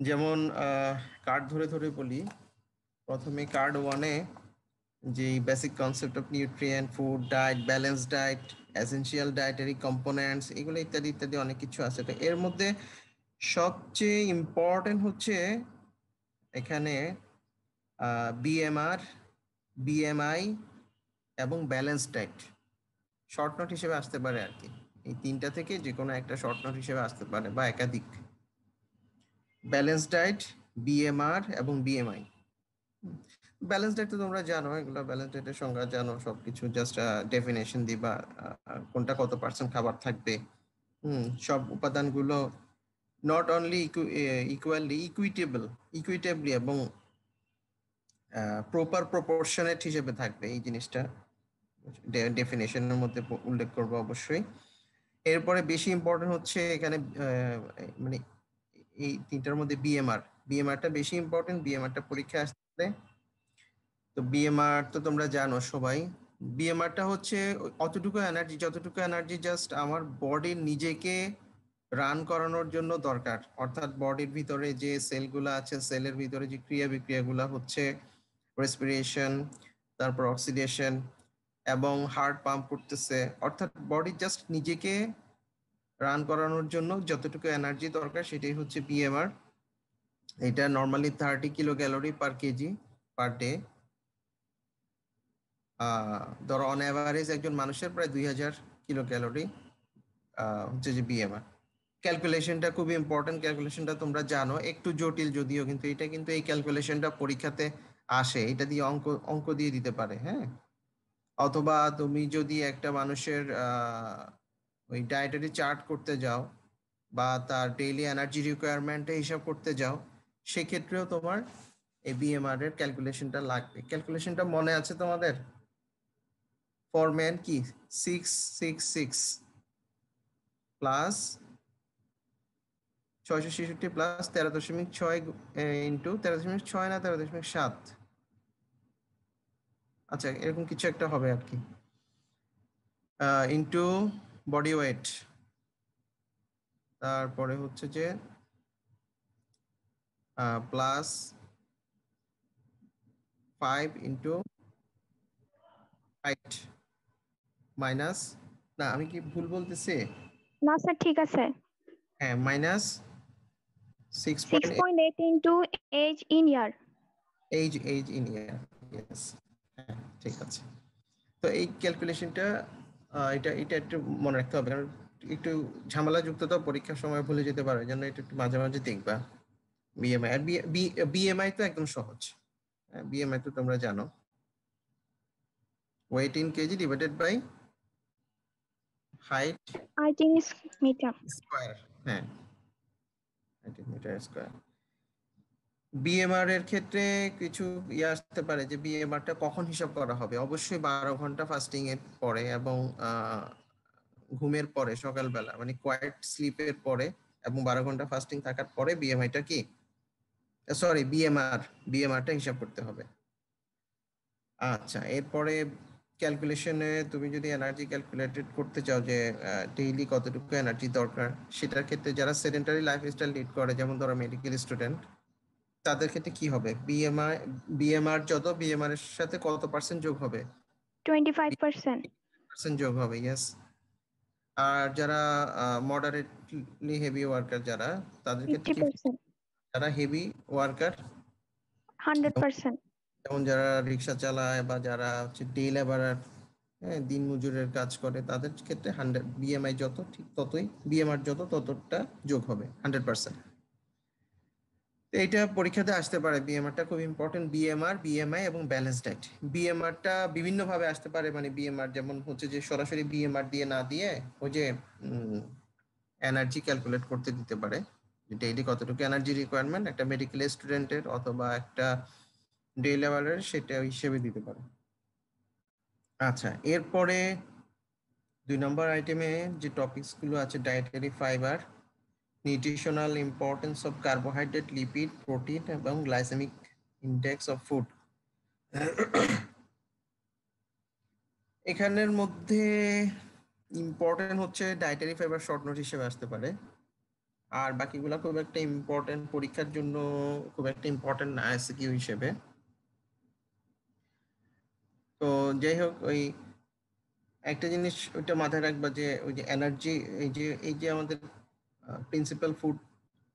যেমন কার্ড ধরে ধরে বলি। প্রথমে কার্ড ওয়ানে যে basic concept of nutrient, food, diet, balance diet, essential dietary components, এগুলো ইত্যাদি ইত্যাদি অনেক কিছু আছে। তো এর মধ্যে সবচেয়ে ইম্পর্টেন্ট হচ্ছে এখানে বিএমআর, বিএমআই এবং ব্যালেন্স ডায়েট শর্ট নোট হিসেবে আসতে পারে আর কি। এই তিনটা থেকে যে কোনো একটা শর্ট নোট হিসেবে আসতে পারে বা একাধিক। ব্যালেন্স ডায়েট, বিএমআর এবং বিএমআই। ব্যালেন্স ডায়েট তো তোমরা জানো, এগুলো ব্যালেন্স ডায়েটের সংজ্ঞা জানো, সবকিছু জাস্ট ডেফিনেশন দিবা কোনটা কত পার্সেন্ট খাবার থাকবে। সব উপাদানগুলো নট অনলি ইকুয়ালি ইকুইটেবলি এবং প্রপার প্রপোর্শনেট হিসেবে থাকবে, এই জিনিসটা ডেফিনেশনের মধ্যে উল্লেখ করবো অবশ্যই। এরপরে বেশি ইম্পর্টেন্ট হচ্ছে এখানে মানে এই তিনটার মধ্যে বিএমআরটা বেশি ইম্পর্টেন্ট, বিএমআরটা পরীক্ষায় আসতে। তো বিএমআর তো তোমরা জানো সবাই। বিএমআরটা হচ্ছে অতটুকু এনার্জি, যতটুকু এনার্জি জাস্ট আমার বডির নিজেকে রান করানোর জন্য দরকার। অর্থাৎ বডির ভিতরে যে সেলগুলো আছে, সেলের ভিতরে যে ক্রিয়া বিক্রিয়াগুলো হচ্ছে, রেসপিরেশন, তারপর অক্সিডেশন এবং হার্ট পাম্প করতেছে, অর্থাৎ বডি জাস্ট নিজেকে রান করানোর জন্য যতটুকু এনার্জি দরকার সেটাই হচ্ছে বিএমআর। এটা normally 30 kilo calorie per KG per day. ধরো অন অ্যাভারেজ একজন মানুষের প্রায় 2000 কিলো ক্যালোরি হচ্ছে যে বিএমআর। ক্যালকুলেশনটা খুবই ইম্পর্টেন্ট, ক্যালকুলেশনটা তোমরা জানো, একটু জটিল যদিও, কিন্তু এটা কিন্তু এই ক্যালকুলেশনটা পরীক্ষাতে আসে, এটা দিয়ে অঙ্ক অঙ্ক দিয়ে দিতে পারে। হ্যাঁ, অথবা তুমি যদি একটা মানুষের ওই ডায়েটারি চার্ট করতে যাও বা তার ডেইলি এনার্জি রিকোয়ারমেন্টে হিসাব করতে যাও, সেক্ষেত্রেও তোমার এই বিএমআর এর ক্যালকুলেশনটা লাগবে। ক্যালকুলেশনটা মনে আছে তোমাদের? ফরম্যান কি? 666 প্লাস 666 প্লাস 13.6 ইন্টু 13.6 না 13.7, আচ্ছা এরকম কিছু একটা হবে আর কি, ইন্টু বডি ওয়েট। তারপরে হচ্ছে যে প্লাস 5 ইন্টু হাইট মাইনাস, না আমি কি ভুল বলতেছি? না স্যার, ঠিক আছে। হ্যাঁ, minus 6.8 6.8 into age in year. Age in year. Yes, হ্যাঁ ঠিক আছে। তো এই ক্যালকুলেশনটা এটা এটা একটু মনে রাখতে হবে, কারণ একটু ঝামেলাযুক্ত, তো পরীক্ষার সময় ভুলে যেতে পারে, জন্য এটা একটু মাঝে মাঝে দেখবা। বিএমআই আর বিএমআই তো একদম সহজ। বিএমআই তো তোমরা জানো, weight in KG divided by height I think it's meter. Square. হ্যাঁ, হাইট মিটার স্কোয়ার। বিএমআর এর ক্ষেত্রে কিছু আসতে পারে যে বিএমআরটা কখন হিসাব করা হবে। অবশ্যই 12 ঘন্টা ফাস্টিং এর পরে এবং ঘুমের পরে, সকালবেলা মানে কোয়াইট স্লিপের পরে এবং 12 ঘন্টা ফাস্টিং থাকার পরে বিএমআইটা কি, সরি বিএমআরটা হিসাব করতে হবে। আচ্ছা, এরপরে ক্যালকুলেশনে তুমি যদি এনার্জি ক্যালকুলেটেড করতে চাও যে ডেইলি কতটুকু এনার্জি দরকার, সেটার ক্ষেত্রে যারা সেডেন্টারি লাইফস্টাইল লিড করে, যেমন ধরো মেডিকেল স্টুডেন্ট, তাদের ক্ষেত্রে কি হবে? বিএমআর যত, বিএমআর এর সাথে কত পার্সেন্ট যোগ হবে? 25%. পার্সেন্ট যোগ হবে, ইয়েস। আর যারা মডারেটলি হেভি ওয়ার্কার যারা, তাদের ক্ষেত্রে কি? 50%. যারা হেভি ওয়ার্কার, 100%. যেমন যারা রিক্সা চালায় বা যারা হচ্ছে ডে লেবারার, হ্যাঁ দিন মজুরের কাজ করে, তাদের ক্ষেত্রে 100, বিএমআই যত ঠিক ততই, বিএমআর যত ততটা যোগ হবে 100%। এইটা পরীক্ষাতে আসতে পারে, বিএমআরটা খুব ইম্পর্টেন্ট। বিএমআই এবং ব্যালেন্স ডায়েট। বিএমআরটা বিভিন্ন ভাবে আসতে পারে, মানে বিএমআর যেমন হচ্ছে যে সরাসরি বিএমআর দিয়ে না দিয়ে ওই যে এনার্জি ক্যালকুলেট করতে দিতে পারে, ডেইলি কতটুকু এনার্জি রিকোয়ারমেন্ট একটা মেডিকেল স্টুডেন্টের অথবা একটা ডে লেবারের, সেটা হিসেবে দিতে পারে। আচ্ছা, এরপরে 2 নম্বর আইটেমে যে টপিকস গুলো আছে, dietary fibre, nutritional importance of carbohydrate, lipid, protein এবং গ্লাইসেমিক ইন্ডেক্স অফ ফুড। এখানের মধ্যে ইম্পর্টেন্ট হচ্ছে ডায়েটারি ফাইবার শর্ট নোট হিসেবে আসতে পারে। আর বাকিগুলো খুব একটা ইম্পর্টেন্ট, পরীক্ষার জন্য খুব একটা ইম্পর্টেন্ট না এসকিউ হিসেবে। তো যাই হোক, ওই একটা জিনিস ওইটা মাথায় রাখবা যে ওই যে এনার্জি, এই যে আমাদের প্রিন্সিপাল ফুড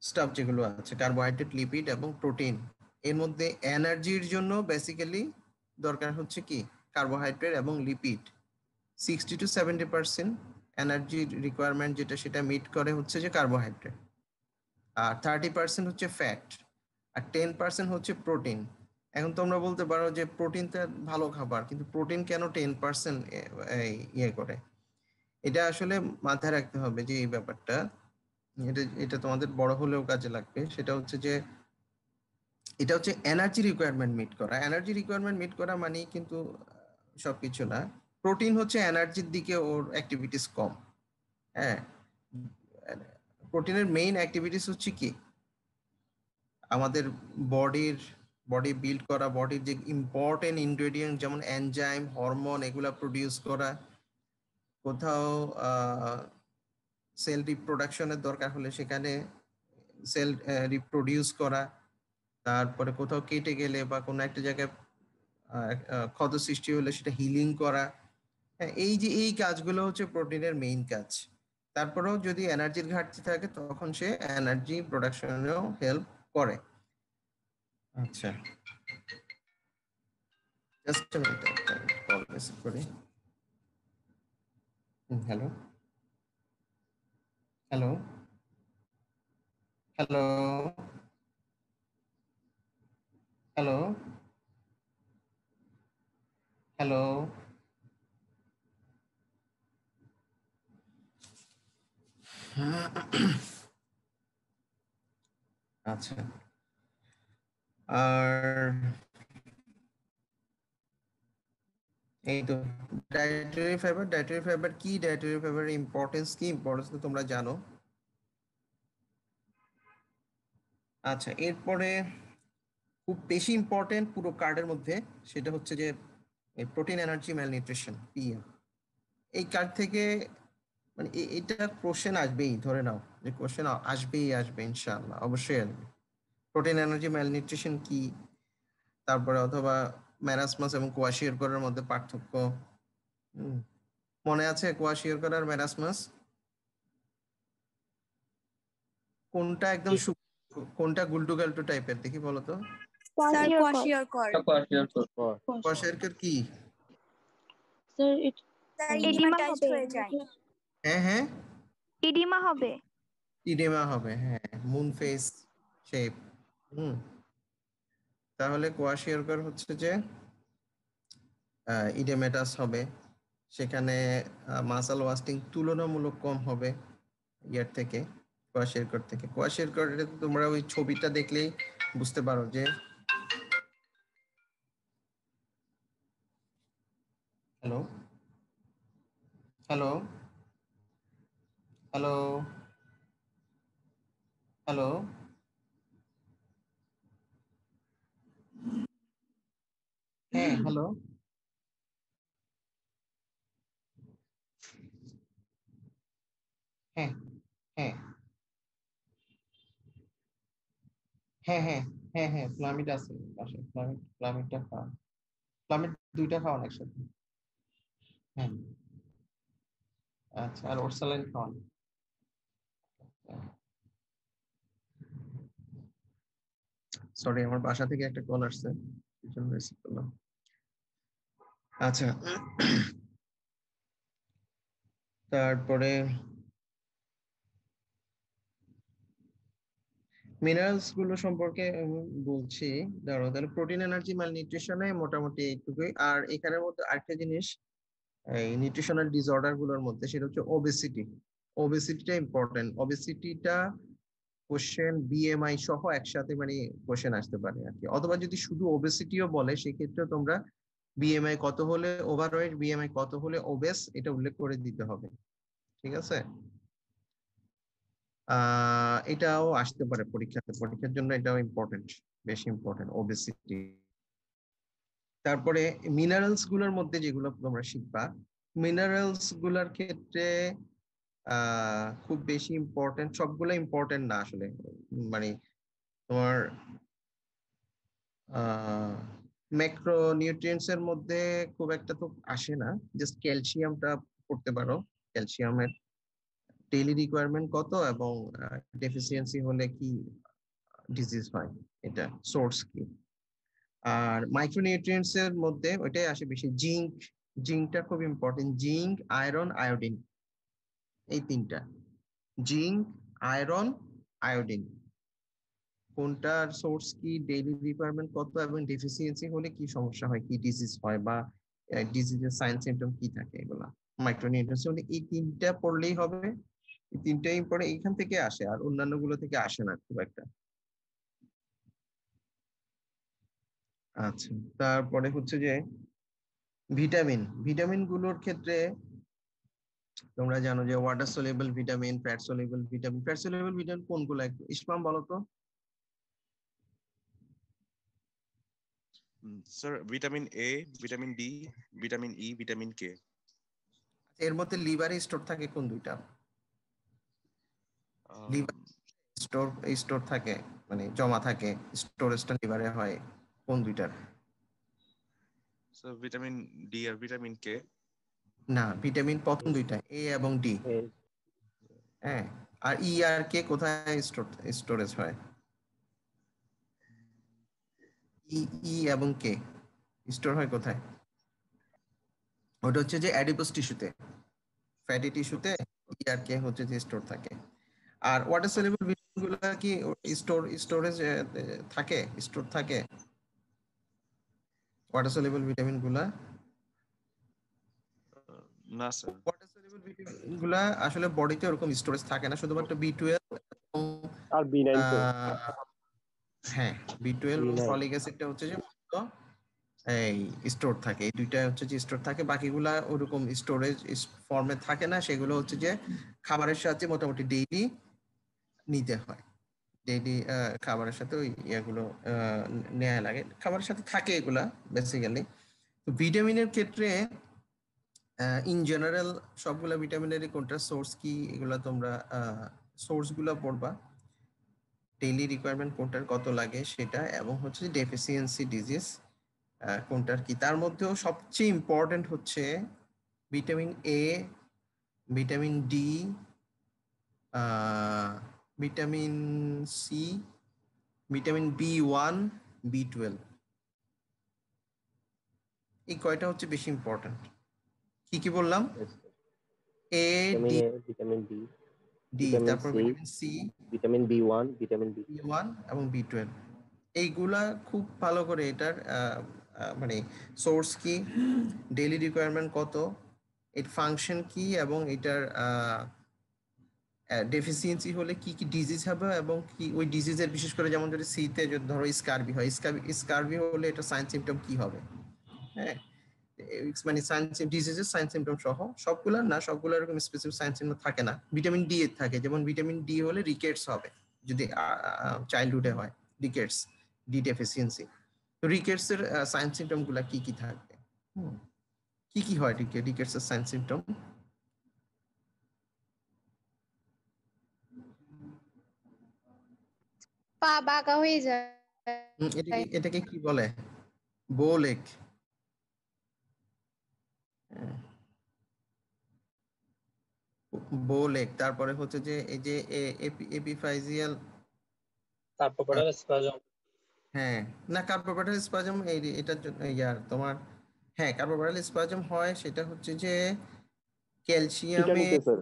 স্টাফ যেগুলো আছে, কার্বোহাইড্রেট, লিপিড এবং প্রোটিন, এর মধ্যে এনার্জির জন্য বেসিক্যালি দরকার হচ্ছে কি কার্বোহাইড্রেট এবং লিপিড। 60 to 70% এনার্জির রিকোয়ারমেন্ট যেটা, সেটা মিট করে হচ্ছে যে কার্বোহাইড্রেট, আর 30% হচ্ছে ফ্যাট, আর 10% হচ্ছে প্রোটিন। এখন তোমরা বলতে পারো যে প্রোটিন তো ভালো খাবার, কিন্তু প্রোটিন কেন 10% ইয়ে করে? এটা আসলে মাথায় রাখতে হবে যে এই ব্যাপারটা, এটা এটা তোমাদের বড় হলেও কাজে লাগবে। সেটা হচ্ছে যে এটা হচ্ছে এনার্জি রিকোয়ারমেন্ট মিট করা। এনার্জি রিকোয়ারমেন্ট মিট করা মানেই কিন্তু সবকিছু না। প্রোটিন হচ্ছে এনার্জির দিকে ওর অ্যাক্টিভিটিস কম। হ্যাঁ, প্রোটিনের মেইন অ্যাক্টিভিটিস হচ্ছে কি আমাদের বডি বিল্ড করা, বডির যে ইম্পর্টেন্ট ইনগ্রেডিয়েন্ট যেমন এনজাইম, হরমোন, এগুলা প্রডিউস করা। কোথাও সেল রিপ্রোডাকশনের দরকার হলে সেখানে সেল রিপ্রোডিউস করা। তারপরে কোথাও কেটে গেলে বা কোনো একটা জায়গায় ক্ষত সৃষ্টি হলে সেটা হিলিং করা। হ্যাঁ, এই যে এই কাজগুলো হচ্ছে প্রোটিনের মেইন কাজ। তারপরেও যদি এনার্জির ঘাটতি থাকে তখন সে এনার্জি প্রোডাকশনেও হেল্প করে। আচ্ছা, জাস্ট a minute, একটা কল রিসিভ করি। Hello, hello, hello, hello, hello. আচ্ছা, আর এই তো ডায়েটারি ফাইবার কি, ডায়েটারি ফাইবারের ইম্পর্টেন্স কি, ইম্পর্টেন্স তো তোমরা জানো। আচ্ছা, এরপরে খুব বেশি ইম্পর্টেন্ট পুরো কার্ডের মধ্যে, সেটা হচ্ছে যে প্রোটিন এনার্জি ম্যালনিউট্রিশন, পিএম। এই কার্ড থেকে মানে এটা কোশ্চেন আসবেই, ধরে নাও যে কোশ্চেন আসবেই, আসবে ইনশাআল্লাহ, অবশ্যই আসবে। প্রোটিন এনার্জি ম্যালনিউট্রিশন কি, তারপরে অথবা ম্যারাসমাস এবং কোয়াশিয়রকরের মধ্যে পার্থক্য। হুম, মনে আছে কোয়াশিয়রকর আর ম্যারাসমাস? কোনটা একদম কোনটা গুলটু গালটু টাইপের, দেখি বলো তো। Sir Kwashiorkor. কোয়াশিয়রকর। কোয়াশিয়রকর কি? স্যার Edema ইডিমাটাইজড হবে হয়ে যায়। হ্যাঁ, হ্যাঁ, edema হবে। ইডেমা হবে, হ্যাঁ, মুন ফেস শেপ। হুম, তাহলে কোয়াশিয়রকর হচ্ছে যে ইডেমেটাস হবে, সেখানে মাসাল ওয়াস্টিং তুলনামূলক কম হবে ইয়ার থেকে, কোয়াশিয়রকর থেকে। কোয়াশিয়রকর তোমরা ওই ছবিটা দেখলেই বুঝতে পারো যে, হ্যালো, হ্যালো, হ্যালো, হ্যালো, হ্যাঁ, হ্যালো, হ্যাঁ, হ্যাঁ, হ্যাঁ, হ্যাঁ, হ্যাঁ, হ্যাঁ, ফ্লামিড আছে পাশে, ফ্লামিডটা খাওয়া, ফ্লামিড দুইটা খাওয়ান একসাথে। হ্যাঁ, আচ্ছা, আর ওরসালাইন খাওয়ান। সরি, আমার বাসা থেকে একটা কল আসছে, এই জন্য রিসিভ করলাম। আচ্ছা, তারপরে মিনারেলস গুলো সম্পর্কে বলছি। ধরো তাহলে প্রোটিন এনার্জি মাল নিউট্রিশনে মোটামুটি এইটুকুই। আর এখানের মধ্যে আরেকটা জিনিস এই নিউট্রিশনাল ডিসঅর্ডার গুলোর মধ্যে, সেটা হচ্ছে ওবেসিটি। ওবেসিটিটা ইম্পর্টেন্ট। ওবেসিটিটা কোশ্চেন বিএমআই সহ একসাথে মানে কোশ্চেন আসতে পারে আর কি। অথবা যদি শুধু ওবেসিটিও বলে সেক্ষেত্রে তোমরা বিএমআই কত হলে ওভারওয়েট, বিএমআই কত হলে ওবেস, এটা উল্লেখ করে দিতে হবে। ঠিক আছে, এটাও আসতে পারে পরীক্ষাতে, পরীক্ষার জন্য এটাও ইম্পর্টেন্ট, বেশি ইম্পর্টেন্ট ওবেসিটি। তারপরে মিনারেলস গুলোর মধ্যে যেগুলো তোমরা শিখবা, মিনারেলস গুলার ক্ষেত্রে খুব বেশি ইম্পর্টেন্ট, সবগুলো ইম্পর্টেন্ট না আসলে, মানে তোমার ম্যাক্রো নিউট্রিয়েন্টস এর মধ্যে খুব একটা তো আসে না, জাস্ট ক্যালসিয়ামটা পড়তে পারো। ক্যালসিয়ামের ডেইলি রিকোয়ারমেন্ট কত এবং ডেফিসিয়েন্সি হলে কি ডিজিজ হয়, এটা সোর্স কি। আর মাইক্রোনিউট্রিয়েন্টস এর মধ্যে ওইটাই আসে বেশি, জিঙ্ক, জিঙ্কটা খুব ইম্পর্টেন্ট, জিঙ্ক, আয়রন, আয়োডিন, এই তিনটা, জিঙ্ক, আয়রন, আয়োডিন, কোনটার সোর্স কি, ডেইলি রিকোয়ারমেন্ট কত এবং ডেফিসিয়েন্সি হলে কি সমস্যা হয়, কি ডিজিজ হয় বা ডিজিজের সাইন সিম্পটম কি থাকে, এগুলা মাইক্রোনিউট্রিয়েন্টস মানে এই তিনটা পড়লেই হবে। এই তিনটাই ইম্পর্টেন্ট, এইখান থেকে আসে, আর অন্যান্য গুলো থেকে আসে না খুব একটা। আচ্ছা, তারপরে হচ্ছে যে ভিটামিন, ভিটামিন গুলোর ক্ষেত্রে তোমরা জানো যে water soluble vitamin, fat soluble vitamin. Fat soluble vitamin কোনগুলো একটু ইসমাম বলো তো। Sir vitamin A, vitamin D, vitamin E, vitamin K. এর মধ্যে লিভারে স্টোর থাকে কোন দুইটা? লিভার স্টোর, স্টোর থাকে মানে জমা থাকে, স্টোরেজটা লিভারে হয় কোন দুইটার? স্যার ভিটামিন ডি আর ভিটামিন কে। না, ভিটামিন প্রথম দুইটা, এ এবং ডি। হ্যাঁ, আর ই আর কে কোথায় স্টোরেজ হয়? ই, ই এবং কে স্টোর হয় কোথায়? ওটা হচ্ছে যে অ্যাডিপোস টিস্যুতে, ফ্যাটি টিস্যুতে ই আর কে হচ্ছে যে স্টোর থাকে। আর ওয়াটার সলিউবল ভিটামিন গুলো কি স্টোরেজ থাকে, স্টোর থাকে? ওয়াটার সলিউবল ভিটামিন গুলা, না স্যার। ওয়াটার সলিউবল ভিটামিন গুলা আসলে বডিতে ওরকম স্টোরেজ থাকে না, শুধুমাত্র বি12 এবং আর B9 তো হ্যাঁ, বি12 এবং B9 ফলিক অ্যাসিডটা হচ্ছে যে মূলত এই স্টোর থাকে, এই দুইটা হচ্ছে যে স্টোর থাকে, বাকিগুলা ওরকম স্টোরেজ ফর্মে থাকে না, সেগুলো হচ্ছে যে খাবারের সাথে মোটামুটি ডেইলি নিতে হয়। ডেইলি খাবারের সাথে ওই ইয়াগুলো নেওয়া লাগে, খাবারের সাথে থাকে এগুলা বেসিক্যালি। তো ভিটামিনের ক্ষেত্রে ইন জেনারেল সবগুলা ভিটামিনেরই কোনটা সোর্স কি, এগুলা তোমরা সোর্স গুলা পড়বা, ডেইলি রিকোয়ারমেন্ট কোনটার কত লাগে সেটা, এবং হচ্ছে ডেফিসিয়েন্সি ডিজিজ কোনটার কি। তার মধ্যেও সবচেয়ে ইম্পর্টেন্ট হচ্ছে vitamin A, vitamin D, vitamin C, vitamin B one, বি12, এই কয়টা হচ্ছে বেশি ইম্পর্টেন্ট। কি কি বললাম? A, D, vitamin D, D, vitamin তারপর C, vitamin C, vitamin B1, vitamin B B one এবং বি12, এইগুলা খুব ভালো করে এটার মানে সোর্স কি, ডেইলি রিকোয়ারমেন্ট কত, এর ফাংশন কি, এবং এটার ডেফিসিয়েন্সি হলে কি কি ডিজিজ হবে, এবং কি ওই ডিজিজের বিশেষ করে যেমন যদি সিতে যদি ধরো স্কারবি হয়, স্কারবি হলে এটা সাইন সিমটম কি হবে। হ্যাঁ, মানে সাইন ডিজিজের সাইন সিমটম সহ, সবগুলা না, সবগুলো এরকম স্পেসিফিক সাইন সিমটম থাকে না। ভিটামিন ডি এর থাকে, যেমন ভিটামিন ডি হলে রিকেটস হবে যদি চাইল্ডহুডে হয়, রিকেটস, ডি ডেফিসিয়েন্সি। তো রিকেটস এর সাইন সিমটম গুলা কি কি থাকবে? কি কি হয় রিকেটস এর সাইন সিমটম? পা বাঁকা হয়ে যায়। এটাকে কি বলে? বোলেক। বোলেক, তারপরে হচ্ছে যে এই যে এপিফাইজিয়াল, কার্পোপেটাল স্পাজম। হ্যাঁ, না কার্বোপ্যাটাল স্পাজম এই এটার জন্য ইয়ার তোমার, হ্যাঁ কার্বোপ্যাটাল স্পাজম হয়, সেটা হচ্ছে যে ক্যালসিয়ামে, টিটানিতে স্যার,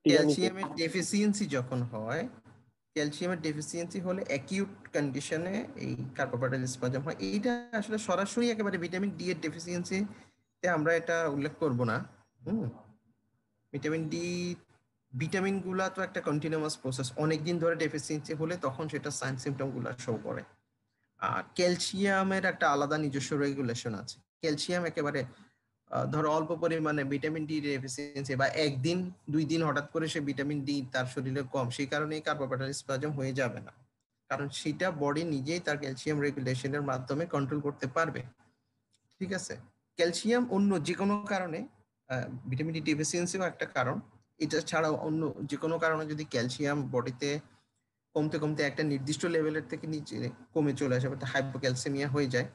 টিটানিতে ক্যালসিয়ামের ডেফিসিয়েন্সি যখন হয়, ক্যালসিয়ামের ডেফিসিয়েন্সি হলে অ্যাকিউট কন্ডিশনে এই কার্বোপ্যাটাল স্পাজম হয়। এইটা আসলে সরাসরি একেবারে ভিটামিন ডি এর ডেফিসিয়েন্সিতে আমরা এটা উল্লেখ করব না। ভিটামিন ডি, ভিটামিন গুলা তো একটা কন্টিনিউয়াস প্রসেস, অনেকদিন ধরে ডেফিসিয়েন্সি হলে তখন সেটা সাইন সিমটম গুলা শো করে। আর ক্যালসিয়ামের একটা আলাদা নিজস্ব রেগুলেশন আছে। ক্যালসিয়াম একেবারে ধরো অল্প পরিমাণে ভিটামিন ডি ডেফিসিয়েন্সি বা একদিন দুই দিন হঠাৎ করে সে ভিটামিন ডি তার শরীরে কম, সেই কারণেই কার্বোপ্যাটাল স্পাজম হয়ে যাবে না, কারণ সেটা বডি নিজেই তার ক্যালসিয়াম রেগুলেশনের মাধ্যমে কন্ট্রোল করতে পারবে। ঠিক আছে, ক্যালসিয়াম অন্য যে কোনো কারণে, ভিটামিন ডি ডেফিসিয়েন্সিও একটা কারণ, এটা ছাড়াও অন্য যে কোনো কারণে যদি ক্যালসিয়াম বডিতে কমতে কমতে একটা নির্দিষ্ট লেভেলের থেকে নিচে কমে চলে আসে, হাইপোক্যালসেমিয়া হয়ে যায়,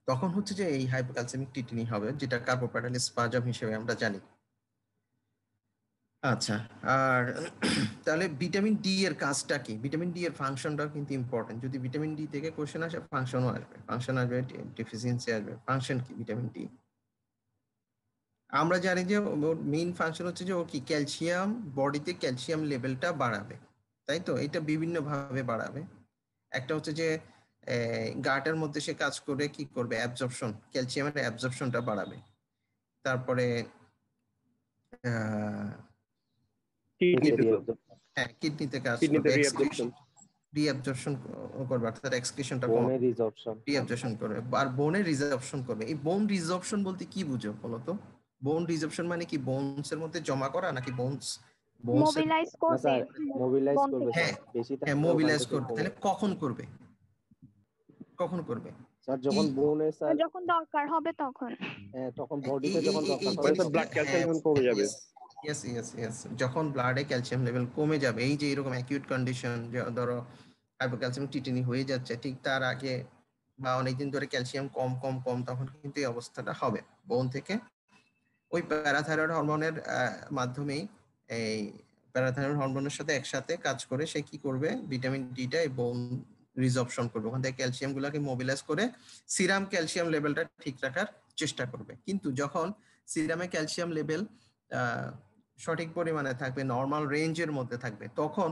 তখন হচ্ছে যে এই হাইপোক্যালসেমিক টিটেনি হবে, যেটা কার্বোপ্যাটাইল স্পাজম হিসেবে আমরা জানি। আচ্ছা, আর তাহলে ভিটামিন ডি এর কাজটা কি? ভিটামিন ডি এর ফাংশনটাও কিন্তু ইম্পর্টেন্ট। যদি ভিটামিন ডি থেকে কোশ্চেন আসে, ফাংশনও আসবে, ফাংশন আসবে, ডেফিসিয়েন্সি আসবে। ফাংশন কি ভিটামিন ডি? আমরা জানি যে ওর মেইন ফাংশন হচ্ছে যে ও কি ক্যালসিয়াম, বডিতে ক্যালসিয়াম লেভেলটা বাড়াবে, তাই তো? এটা বিভিন্ন ভাবে বাড়াবে। একটা হচ্ছে যে গাটের মধ্যে সে কাজ করে কি করবে, অ্যাবজর্পশন, ক্যালসিয়ামের অ্যাবজর্পশনটা বাড়াবে। তারপরে কিডনিতে হ্যাঁ, কিডনিতে কাজ কিডনিতে করবে, রিঅ্যাবজর্পশন, রিঅ্যাবজর্পশন করবে, অর্থাৎ এক্সক্রিশনটা বোনে কমাবে, রিজর্পশন, রিঅ্যাবজর্পশন করবে, আর বোনে রিজর্পশন করবে। এই বোন রিজর্পশন বলতে কি বুঝো বলো তো? বোন রিজর্পশন মানে কি, বোনস এর মধ্যে জমা করা নাকি বোনস এর? মোবিলাইজ না করবে স্যার মোবিলাইজ বন করবে থেকে। স্যার, হ্যাঁ বেশি হ্যাঁ, থাকলে ওখান মোবিলাইজ থেকে করবে। কমে। তাহলে কখন করবে? কখন করবে? স্যার যখন বোনে স্যার যখন দরকার হবে তখন। তখন এই বডিতে যখন এই দরকার এই হবে জিনিসটা, ব্লাড ক্যালসিয়াম যখন কমে যাবে। ইয়েস ইয়েস ইয়েস, যখন ব্লাডে ক্যালসিয়াম লেভেল কমে যাবে, এই যে এরকম অ্যাকিউট কন্ডিশন, ধরো হাইপোক্যালসিয়াম টিটেনি হয়ে যাচ্ছে, ঠিক তার আগে বা অনেকদিন ধরে ক্যালসিয়াম কম কম কম, তখন কিন্তু এই অবস্থাটা হবে। বোন থেকে ওই প্যারাথাইরয়েড হরমোনের মাধ্যমেই, এই প্যারাথাইরয়েড হরমোনের সাথে একসাথে কাজ করে সে কি করবে, ভিটামিন ডিটা এই বোন রিজর্পশন করবে, ওখান থেকে ক্যালসিয়াম গুলাকে মোবিলাইজ করে সিরাম ক্যালসিয়াম লেভেলটা ঠিক রাখার চেষ্টা করবে। কিন্তু যখন সিরামে ক্যালসিয়াম লেভেল সঠিক পরিমাণে থাকবে, নর্মাল রেঞ্জের মধ্যে থাকবে, তখন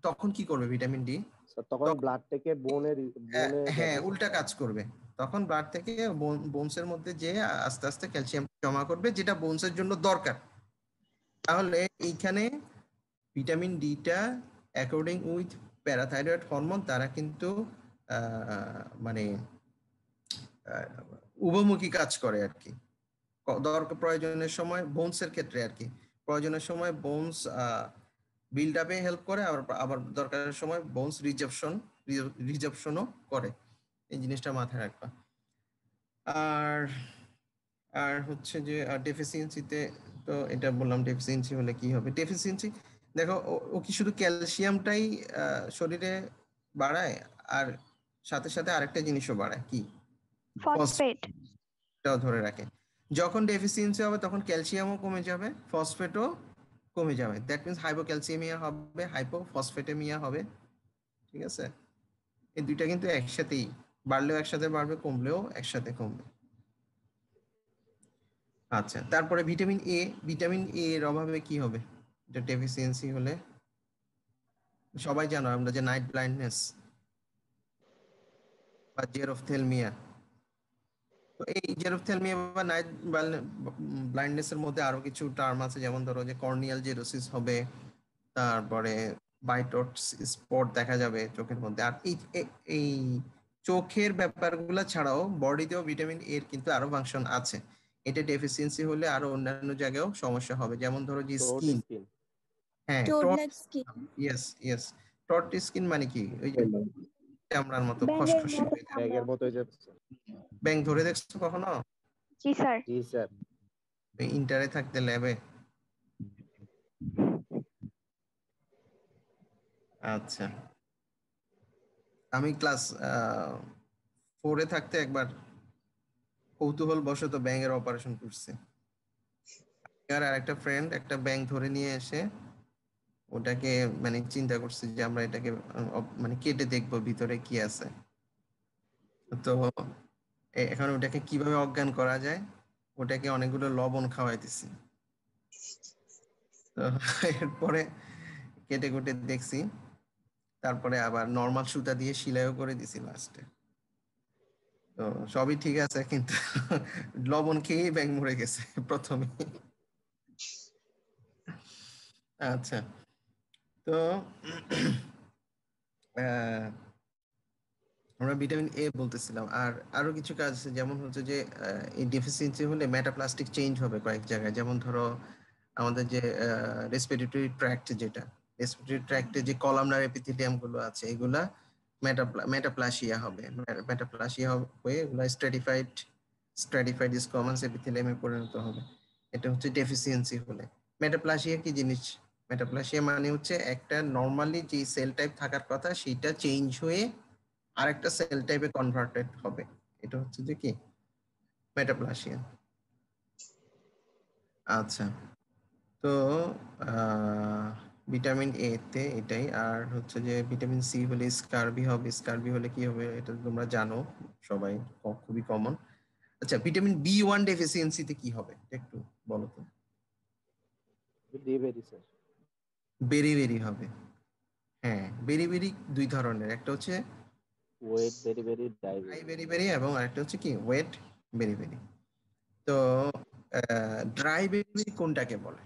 তখন কি করবে ভিটামিন ডি? স্যার তখন ব্লাড থেকে বোনে হ্যাঁ, যাবে। উল্টা কাজ করবে। তখন ব্লাড থেকে বোনসের মধ্যে যে আস্তে আস্তে ক্যালসিয়াম জমা করবে, যেটা বোনসের জন্য দরকার। তাহলে এইখানে ভিটামিন ডিটা অ্যাকর্ডিং উইথ প্যারাথাইরয়েড হরমোন, তারা কিন্তু মানে উভমুখী কাজ করে আর কি। দরকার প্রয়োজনের সময় বোনসের ক্ষেত্রে আর কি, প্রয়োজনের সময় বোনস বিল্ড আপে হেল্প করে, আবার আবার দরকারের সময় বোনস রিজেপশনও করে। এই জিনিসটা মাথায় রাখবা। আর আর হচ্ছে যে ডেফিসিয়েন্সিতে, তো এটা বললাম ডেফিসিয়েন্সি হলে কি হবে। ডেফিসিয়েন্সি দেখো, ও কি শুধু ক্যালসিয়ামটাই শরীরে বাড়ায়, আর সাথে সাথে আরেকটা জিনিসও বাড়ায়, কি? ফসফেট। ফসফেটটাও ধরে রাখে। যখন ডেফিসিয়েন্সি হবে তখন ক্যালসিয়ামও কমে যাবে, ফসফেটও কমে যাবে। দ্যাট মিনস হাইপোক্যালসিয়ামিয়া হবে, হাইপোফসফেটেমিয়া হবে। ঠিক আছে? এই দুইটা কিন্তু একসাথেই, বাড়লেও একসাথে বাড়বে, কমলেও একসাথে কমবে। আচ্ছা, তারপরে ভিটামিন এ। ভিটামিন এ এর অভাবে কি হবে? এটা ডেফিসিয়েন্সি হলে সবাই জানো আমরা যে নাইট ব্লাইন্ডনেস বা জেরোফথেলমিয়া। তো এই জেরোফথেলমিয়া বা নাইট ব্লাইন্ডনেস এর মধ্যে আরো কিছু টার্ম আছে, যেমন ধরো যে কর্নিয়াল জেরোসিস হবে, তারপরে বাইটস স্পট দেখা যাবে চোখের মধ্যে। আর এই চোখের ব্যাপারগুলো ছাড়াও বডিতেও ভিটামিন এর কিন্তু আরো ফাংশন আছে। এটা ডেফিসিয়েন্সি হলে আরো অন্যান্য জায়গায়ও সমস্যা হবে, যেমন ধরো যে স্কিন। হ্যাঁ, টোডলেট স্কিন। ইয়েস ইয়েস, টট স্কিন মানে কি? ওই যে চামড়ার মতো ব্যাঙের খসখসে মতো হয়ে যায়। ব্যাগের মতো হয়ে যাচ্ছে। ব্যাঙ ধরে দেখছো কখনো? জি স্যার। জি স্যার। ইন্টারে থাকতে ল্যাবে। আচ্ছা, আমি ক্লাস 4-এ থাকতে একবার কৌতূহল বশত ব্যাঙের অপারেশন করছে। আর একটা ফ্রেন্ড একটা ব্যাঙ ধরে নিয়ে এসে ওটাকে মানে চিন্তা করছে যে আমরা এটাকে মানে কেটে দেখবো ভিতরে কি আছে। তো এখন ওটাকে কিভাবে অজ্ঞান করা যায়, ওটাকে অনেকগুলো লবণ খাওয়াইতেছি। তো এরপরে কেটে কুটে দেখছি, তারপরে আবার নর্মাল সুতা দিয়ে সেলাইও করে দিছি লাস্টে। তো সবই ঠিক আছে, কিন্তু লবণ খেয়েই ব্যাঙ মরে গেছে প্রথমে। আচ্ছা, তো আমরা ভিটামিন এ বলতেছিলাম, আর আরো কিছু কাজ আছে, যেমন হচ্ছে যে এই ডেফিসিয়েন্সি হলে মেটাপ্লাস্টিক চেঞ্জ হবে কয়েক জায়গায়। যেমন ধরো আমাদের যে রেসপিরেটরি ট্র্যাক্ট, যেটা রেসপিরেটরি ট্র্যাক্টে যে কলামনার এপিথেলিয়াম গুলো আছে, এগুলা মেটাপ্লাসিয়া হবে। মেটাপ্লাসিয়া হয়ে এগুলা স্ট্র্যাটিফাইড স্কোয়ামাস এপিথেলিয়ামে পরিণত হবে। এটা হচ্ছে ডেফিসিয়েন্সি হলে। মেটাপ্লাসিয়া কি জিনিস? মেটাপ্লাসিয়া মানে হচ্ছে একটা নর্মালি যে সেল টাইপ থাকার কথা সেটা চেঞ্জ হয়ে আরেকটা সেল টাইপে কনভার্টেড হবে, এটা হচ্ছে যে কি মেটাপ্লাসিয়া। আচ্ছা, তো ভিটামিন এ তে এটাই। আর হচ্ছে যে ভিটামিন সি হলে স্কারবি হবে। স্কারবি হলে কি হবে এটা তোমরা জানো সবাই, খুবই কমন। আচ্ছা, ভিটামিন বি1 ডেফিসিয়েন্সিতে কি হবে একটু বলো তো। ডিবেরি স্যার। বেরি হবে। হ্যাঁ, বেরি দুই ধরনের, একটা হচ্ছে ওয়েট ভেরি ভেরি ড্রাই ডাইবেরি। বেরি এবং আরেকটা হচ্ছে কি ওয়েট বেরি। তো ড্রাই বেরি কোনটাকে বলে?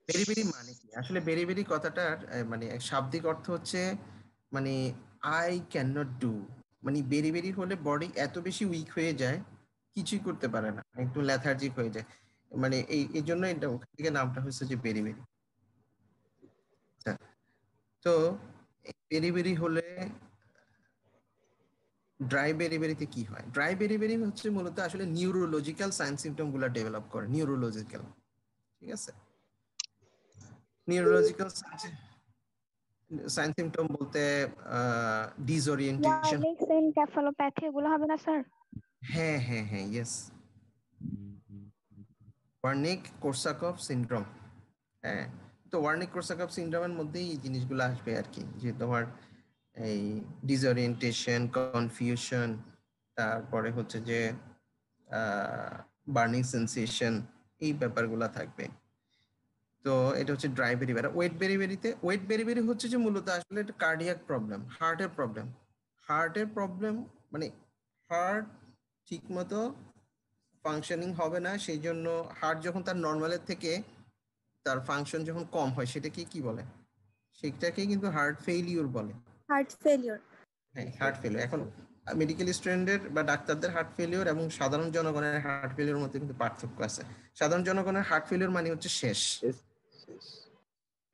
বেরি মানে কি আসলে? বেরি কথাটার মানে শাব্দিক অর্থ হচ্ছে মানে আই ক্যান নট ডু, মানে বেরি হলে বডি এত বেশি উইক হয়ে যায় কিছুই করতে পারে না, একটু লেথার্জিক হয়ে যায়, মানে এই জন্য এটা ওখান থেকে নামটা হচ্ছে যে বেরি। আচ্ছা, তো বেরি হলে ড্রাই বেরিতে কি হয়? ড্রাই বেরি হচ্ছে মূলত আসলে নিউরোলজিক্যাল সাইন সিমটম গুলা ডেভেলপ করে, নিউরোলজিক্যাল, ঠিক আছে? নিউরোলজিক্যাল সাইন সিমটম বলতে ডিসওরিয়েন্টেশন। ওয়ার্নিক্স এনকেফালোপ্যাথি এগুলো হবে না স্যার? হ্যাঁ, ইয়েস, ওয়ার্নিক কোরসাকফ সিনড্রোম। হ্যাঁ, তো ওয়ার্নিক কোরসাকফ সিনড্রোমের মধ্যেই এই জিনিসগুলো আসবে আর কি, যে তোমার এই ডিসওরিয়েন্টেশন, কনফিউশন, তারপরে হচ্ছে যে বার্নিং সেন্সেশন, এই ব্যাপারগুলো থাকবে। তো এটা হচ্ছে ড্রাই বেরি। ওয়েট বেরি হচ্ছে যে মূলত আসলে এটা কার্ডিয়াক প্রবলেম, হার্টের প্রবলেম, মানে হার্ট ঠিক মতো ফাংশনিং হবে না, সেই জন্য হার্ট যখন তার নর্মালের থেকে তার ফাংশন যখন কম হয় সেটাকে কি বলে? সেটাকে কিন্তু হার্ট ফেইলিউর বলে। Heart failure. হ্যাঁ, হার্ট ফেলিউর। এখন মেডিকেল স্টুডেন্টের বা ডাক্তারদের হার্ট ফেলিউর এবং সাধারণ জনগণের হার্ট ফেলিউর মধ্যে কিন্তু পার্থক্য আছে। সাধারণ জনগণের হার্ট ফেলিউর মানে হচ্ছে শেষ।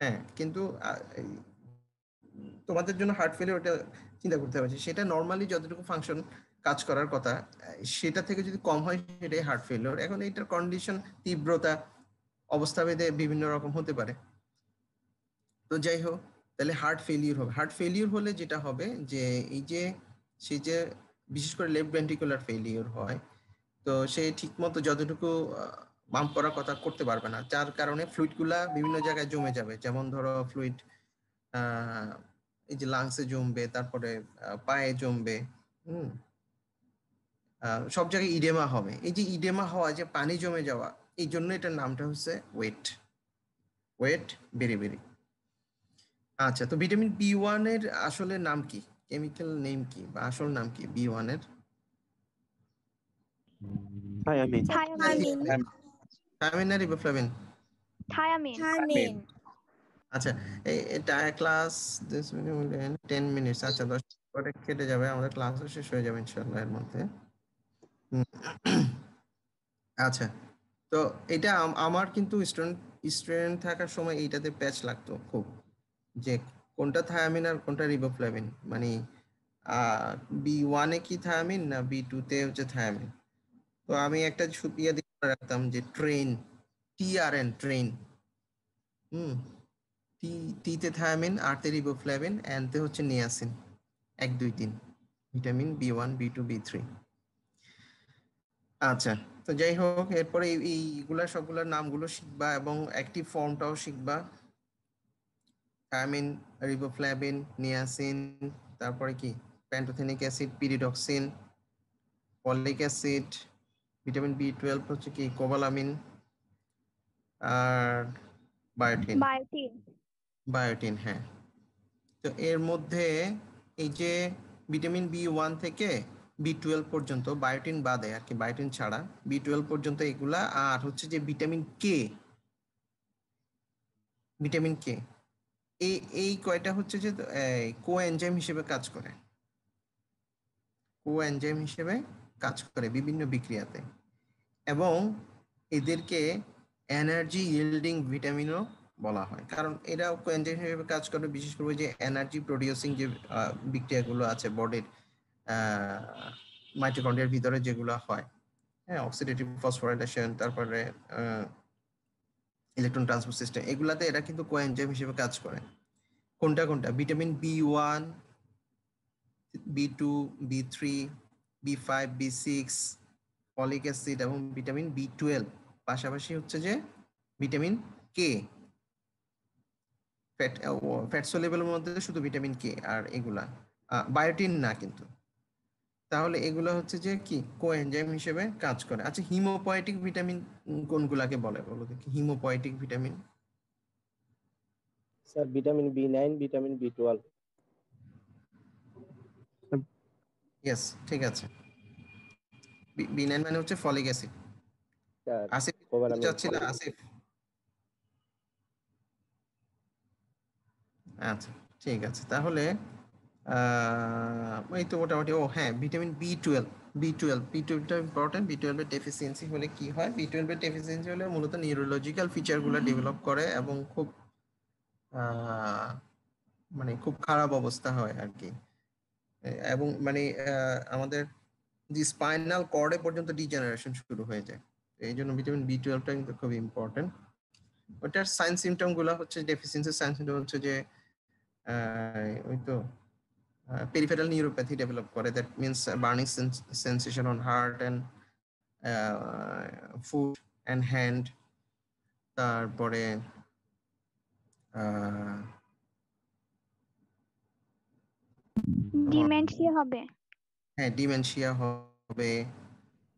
হ্যাঁ, কিন্তু তোমাদের জন্য হার্ট ফেলিউর ওটা চিন্তা করতে হবে, সেটা নর্মালি যতটুকু ফাংশন কাজ করার কথা সেটা থেকে যদি কম হয় সেটাই হার্ট ফেলিউর। এখন এইটার কন্ডিশন, তীব্রতা, অবস্থাভেদে বিভিন্ন রকম হতে পারে। তো যাই হোক, তাহলে হার্ট ফেলিউর হবে। হার্ট ফেলিউর হলে যেটা হবে যে এই যে সে যে বিশেষ করে লেফট ভেন্ট্রিকুলার ফেলিউর হয়, তো সে ঠিকমতো যতটুকু পাম্প করার কথা করতে পারবে না, যার কারণে ফ্লুইডগুলা বিভিন্ন জায়গায় জমে যাবে। যেমন ধরো ফ্লুইড এই যে লাংসে জমবে, তারপরে পায়ে জমবে, হুম, সব জায়গায় ইডেমা হবে। এই যে ইডেমা হওয়া, যে পানি জমে যাওয়া, এই জন্য এটার নামটা হচ্ছে ওয়েট বেরি। আচ্ছা, তো ভিটামিন বি1 এর আসলে নাম কি, কেমিক্যাল নেম কি বা আসল নাম কি বি1 এর? থায়ামিন। থায়ামিন না রিবোফ্লাভিন? থায়ামিন। আচ্ছা, এটা ক্লাস 10 মিনিট, আচ্ছা 10 পরে কেটে যাবে, আমাদের ক্লাসও শেষ হয়ে যাবে ইনশাআল্লাহ এর মধ্যে। আচ্ছা, তো এটা আমার কিন্তু স্টুডেন্ট থাকার সময় এইটাতে প্যাচ লাগতো খুব, যে কোনটা থায়ামিন আর কোনটা রিবোফ্লাভিন, মানে বি1 এ কি থায়ামিন না বি2 তে হচ্ছে থায়ামিন। তো আমি একটা সুপিয়া দিয়ে রাখতাম যে TRN ট্রেন, টি তে থায়ামিন, আর তে রিবোফ্লাভিন, এন তে হচ্ছে নিয়াসিন, 1 2 3 ভিটামিন বি1 বি2 বি3। আচ্ছা, তো যাই হোক, এরপরে এইগুলা সবগুলোর নামগুলো শিখবা এবং অ্যাক্টিভ ফর্মটাও শিখবা। থায়ামিন, রিবোফ্লাভিন, নিয়াসিন, তারপরে কি pantothenic acid, pyridoxine, folic acid, vitamin বি12 হচ্ছে কি কোবালামিন, আর বায়োটিন। হ্যাঁ, তো এর মধ্যে এই যে ভিটামিন বি1 থেকে বি12 পর্যন্ত, বায়োটিন বাদে আর কি, বায়োটিন ছাড়া বি12 পর্যন্ত এগুলা, আর হচ্ছে যে ভিটামিন কে এই কয়টা হচ্ছে যে কোএনজাইম হিসেবে কাজ করে বিভিন্ন বিক্রিয়াতে, এবং এদেরকে এনার্জি ইয়েল্ডিং ভিটামিনও বলা হয়, কারণ এরা কোএনজাইম হিসেবে কাজ করে বিশেষ করে যে এনার্জি প্রোডিউসিং যে বিক্রিয়াগুলো আছে বডির মাইটোকন্ড্রিয়ার ভিতরে যেগুলো হয়, হ্যাঁ, অক্সিডেটিভ ফসফোরাইলেশন, তারপরে ইলেকট্রন ট্রান্সপোর্ট সিস্টেম, এগুলাতে এরা কিন্তু কোএনজাইম হিসেবে কাজ করে। কোনটা vitamin B1, B2, B3, B5, B6, folic acid এবং ভিটামিন B12, পাশাপাশি হচ্ছে যে ভিটামিন কে, ফ্যাট সলিউবলের মধ্যে শুধু ভিটামিন কে, আর এগুলা বায়োটিন না কিন্তু। তাহলে এগুলো হচ্ছে যে কি কোএনজাইম হিসেবে কাজ করে। আচ্ছা, হিমোপয়েটিক ভিটামিন কোনগুলাকে বলে বলো দেখি? Haemopoietic vitamin sir vitamin B9, vitamin B12। Yes, ঠিক আছে। B9 মানে হচ্ছে folic acid. Sir Asif cobalamin. চাচ্ছিল, আসিফ? আচ্ছা, ঠিক আছে। তাহলে এই তো মোটামুটি। ও হ্যাঁ, ভিটামিন B12টা ইম্পর্টেন্ট। B12 এর ডেফিসিয়েন্সি হলে কি হয়? B12 এর ডেফিসিয়েন্সি হলে মূলত নিউরোলজিক্যাল ফিচারগুলো ডেভেলপ করে এবং খুব মানে খুব খারাপ অবস্থা হয় আর কি। এবং মানে আমাদের যে স্পাইনাল কর্ডে পর্যন্ত ডিজেনারেশন শুরু হয়ে যায়। এই জন্য ভিটামিন B12টা কিন্তু খুব ইম্পর্টেন্ট। ওটার সাইন সিমটম গুলো হচ্ছে, ডেফিসিয়েন্সির সাইন সিমটম হচ্ছে যে ওই তো peripheral neuropathy develop করে, that means burning sensation on heart and foot and hand। তারপরে ডিমেনশিয়া হবে। হ্যাঁ, ডিমেনশিয়া হবে।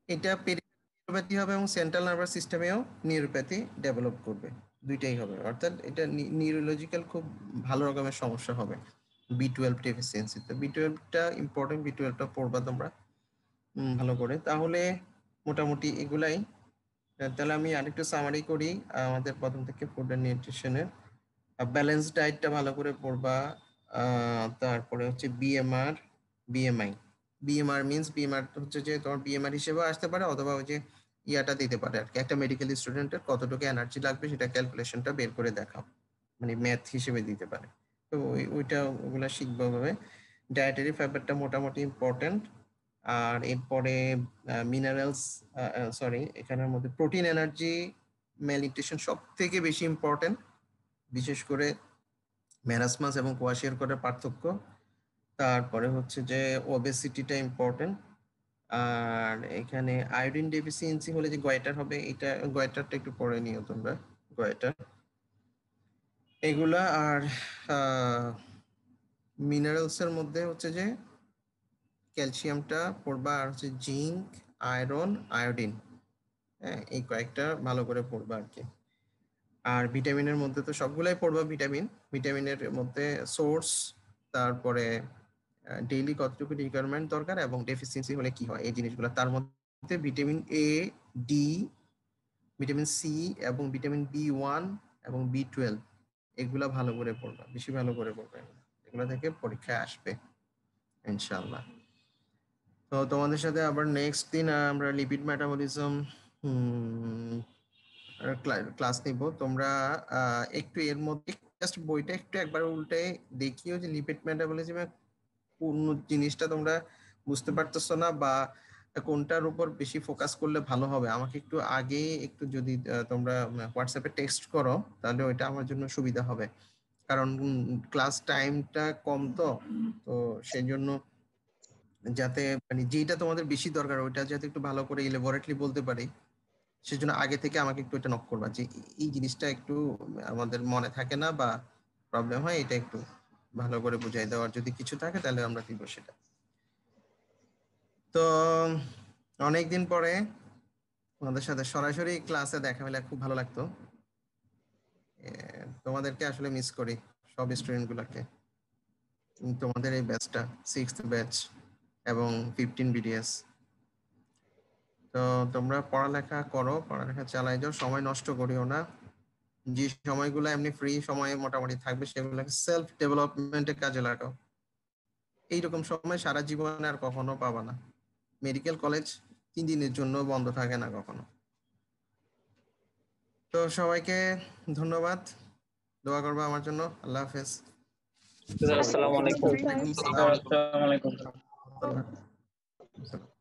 এটা পেরিফেরাল হবে এবং সেন্ট্রাল নার্ভাস সিস্টেমেও নিউরোপ্যাথি ডেভেলপ করবে, দুইটাই হবে। অর্থাৎ এটা নিউরোলজিক্যাল খুব ভালো রকমের সমস্যা হবে B12 ডেফিসিয়েন্সিতে। B12টা ইম্পর্টেন্ট, B12টা পড়বা তোমরা ভালো করে। তাহলে মোটামুটি এগুলাই। তাহলে আমি আরেকটু সামারি করি আমাদের প্রথম থেকে ফুড এন্ড নিউট্রিশনের। ব্যালেন্স ডায়েটটা ভালো করে পড়বা। তারপরে হচ্ছে বিএমআর মিন্স, বিএমআর হচ্ছে যে তোমার বিএমআর হিসেবে আসতে পারে, অথবা ওই যে ইয়াটা দিতে পারে আর কি, একটা মেডিকেল স্টুডেন্টের কতটুকু এনার্জি লাগবে সেটা ক্যালকুলেশনটা বের করে দেখাও, মানে ম্যাথ হিসেবে দিতে পারে। তো ওইটা ওগুলা শিখবো ভাবে। ডায়েটারি ফাইবারটা মোটামুটি ইম্পর্টেন্ট। আর এরপরে মিনারেলস, সরি, এখানের মধ্যে প্রোটিন, এনার্জি, ম্যালনিউট্রিশন সব থেকে বেশি ইম্পর্টেন্ট, বিশেষ করে ম্যারাসমাস এবং কোয়াশিয়ারকরের পার্থক্য। তারপরে হচ্ছে যে ওবেসিটিটা ইম্পর্টেন্ট। আর এখানে আয়োডিন ডেফিসিয়েন্সি হলে যে গয়টার হবে, এটা গয়টারটা একটু পরে নিও তোমরা, গয়টার এগুলা। আর মিনারেলস এর মধ্যে হচ্ছে যে ক্যালসিয়ামটা পড়বা, আর হচ্ছে জিঙ্ক, আয়রন, আয়োডিন, হ্যাঁ, এই কয়েকটা ভালো করে পড়বা আর কি। আর ভিটামিনের মধ্যে তো সবগুলাই পড়বা। ভিটামিনের মধ্যে সোর্স, তারপরে ডেইলি কতটুকু রিকোয়ারমেন্ট দরকার এবং ডেফিসিয়েন্সি হলে কি হয়, এই জিনিসগুলো। তার মধ্যে vitamin A, D, vitamin C এবং ভিটামিন B1 এবং B12 এগুলা ভালো করে পড়বা, বেশি ভালো করে পড়বা। এগুলো থেকে পরীক্ষায় আসবে ইনশাআল্লাহ। তো তোমাদের সাথে আবার নেক্সট দিন আমরা লিপিড মেটাবলিজম ক্লাস নিব। তোমরা একটু এর মধ্যে জাস্ট বইটা একটু একবার উল্টে দেখিও যে লিপিড মেটাবলিজমে কোন জিনিসটা তোমরা বুঝতে পারতেছো না বা কোনটার উপর বেশি ফোকাস করলে ভালো হবে। আমাকে একটু আগে একটু যদি তোমরা হোয়াটসঅ্যাপে টেক্সট করো তাহলে ওইটা আমার জন্য সুবিধা হবে, কারণ ক্লাস টাইমটা কম। তো সেই জন্য যাতে মানে যেটা তোমাদের বেশি দরকার ওইটা যাতে একটু ভালো করে ইলাবোরেটলি বলতে পারি, সেজন্য আগে থেকে আমাকে একটু এটা নক করবা যে এই জিনিসটা একটু আমাদের মনে থাকে না বা প্রবলেম হয়, এটা একটু ভালো করে বুঝাই দেওয়ার যদি কিছু থাকে তাহলে আমরা দিব সেটা। তো অনেকদিন পরে তোমাদের সাথে সরাসরি ক্লাসে দেখা হলে খুব ভালো লাগতো। তোমাদেরকে আসলে মিস করি, সব স্টুডেন্ট গুলাকে। তোমাদের এই ব্যাচটা 6th ব্যাচ এবং 15 BDS। তো তোমরা পড়ালেখা করো, পড়ালেখা চালাই যাও, সময় নষ্ট করিও না। যে সময়গুলো এমনি ফ্রি সময় মোটামুটি থাকবে সেগুলোকে সেলফ ডেভেলপমেন্টে কাজে লাগাও। এইরকম সময় সারা জীবনে আর কখনো পাবা না। মেডিকেল কলেজ 3 দিনের জন্য বন্ধ থাকে না কখনো। তো সবাইকে ধন্যবাদ, দোয়া করবা আমার জন্য। আল্লাহ হাফেজ। আসসালামু আলাইকুম। স্যার। আসসালামু আলাইকুম। আসসালাম।